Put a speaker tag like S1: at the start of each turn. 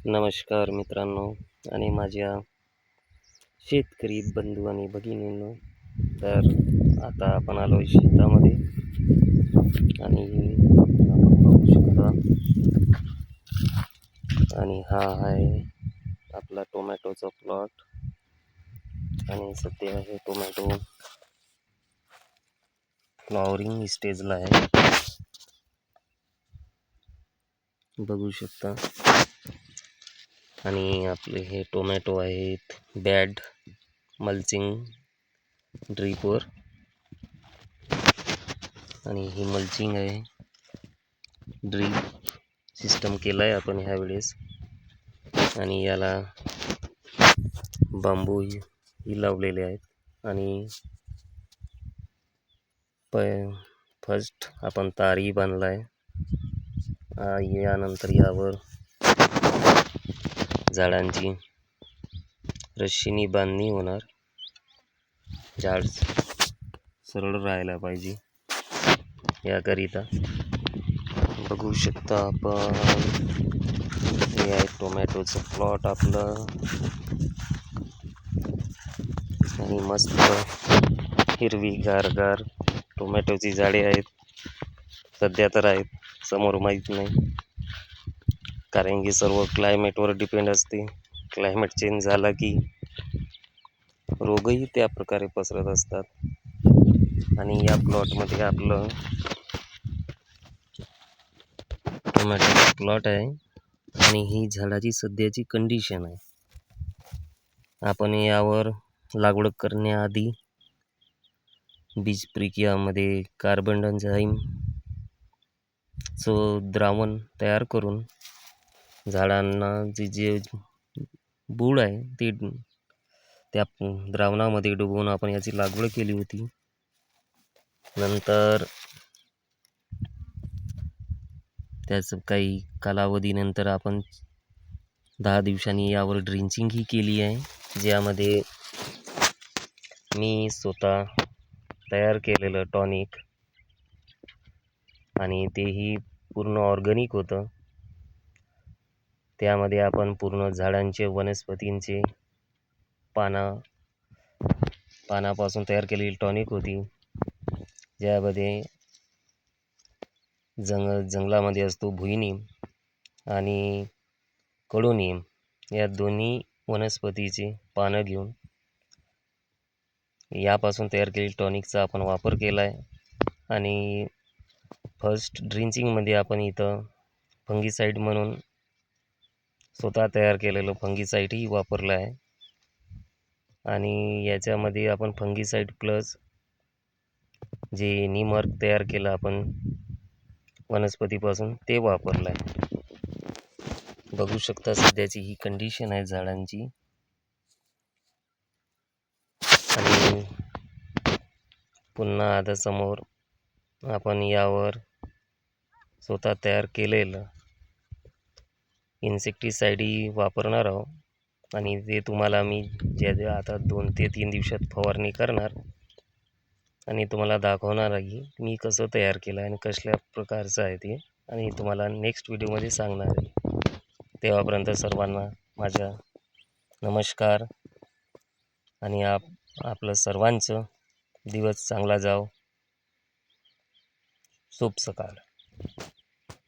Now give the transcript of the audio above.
S1: नमस्कार मित्रांनो आणि माझ्या शेतकरी बंधू आणि भगिनींनो. तर आता आपण आलो आहे शेतामध्ये आणि आपण बघू शकता. आणि हा आहे आपला टोमॅटोचा प्लॉट आणि सध्या हे टोमॅटो फ्लॉवरिंग स्टेजला आहे, बघू शकता. आणि आपले हे टोमॅटो आहेत बॅड मल्चिंग ड्रीपवर, आणि ही मल्चिंग आहे, ड्रीप सिस्टम केला आहे आपण ह्या वेळेस. आणि याला बांबू ही लावलेले आहेत. आणि फर्स्ट आपण तारही बांधला आहे. यानंतर यावर झाडांची रश्शीनी बांधणी होणार, झाड सरळ राहायला पाहिजे याकरिता. बघू शकता आपण, हे आहे टोमॅटोचं प्लॉट आपलं. आणि मस्त हिरवी गारगार टोमॅटोची झाडे आहेत. सध्या तर आहेत, समोर माहीत नाही, कारण की सर्व क्लायमेटवर डिपेंड असते. क्लायमेट चेंज झाला की रोगही त्या प्रकारे पसरत असतात. आणि या प्लॉटमध्ये आपलं टोमॅटोचा प्लॉट आहे आणि ही झाडाची सध्याची कंडिशन आहे. आपण यावर लागवड करण्याआधी बीज प्रक्रियामध्ये कार्बन डायऑक्साईडचं द्रावण तयार करून झाडांना जे बूड आहे ते त्या द्रावणामध्ये डुबवून आपण याची लागवड केली होती. नंतर त्याचं काही कालावधीनंतर आपण 10 दिवसांनी यावर ड्रिंचिंग ही केली आहे, ज्यामध्ये मी स्वतः तयार केलेलं टॉनिक, आणि तेही पूर्ण ऑर्गॅनिक होतं. त्यामध्ये आपण पूर्ण झाडांचे वनस्पतींचे पानापासून तयार केलेली टॉनिक होती, ज्यामध्ये जंगलामध्ये असतो भुईनीम आणि कडुनीम, या दोन्ही वनस्पतीचे पानं घेऊन यापासून तयार केलेली टॉनिकचा आपण वापर केला आहे. आणि फर्स्ट ड्रिंचिंगमध्ये आपण इथं फंगीसाईड म्हणून स्वतः तयार केलेलं फंगीसाईडही वापरलं आहे. आणि याच्यामध्ये आपण फंगीसाईड प्लस जे नीमअर्क तयार केलं आपण वनस्पतीपासून ते वापरलं आहे. बघू शकता सध्याची ही कंडिशन आहे झाडांची. आणि पुन्हा आता समोर आपण यावर स्वतः तयार केलेलं इन्सेक्टिसाईडही वापरणार आहोत. आणि ते तुम्हाला मी ज्या आता 2 ते 3 दिवसात फवारणी करणार आणि तुम्हाला दाखवणार आहे मी कसं तयार केलं आहे आणि कसल्या प्रकारचं आहे ते, आणि तुम्हाला नेक्स्ट व्हिडिओमध्ये सांगणार आहे. तेव्हापर्यंत सर्वांना माझा नमस्कार. आणि आपलं सर्वांचं दिवस चांगला जाओ. शुभ सकाळ.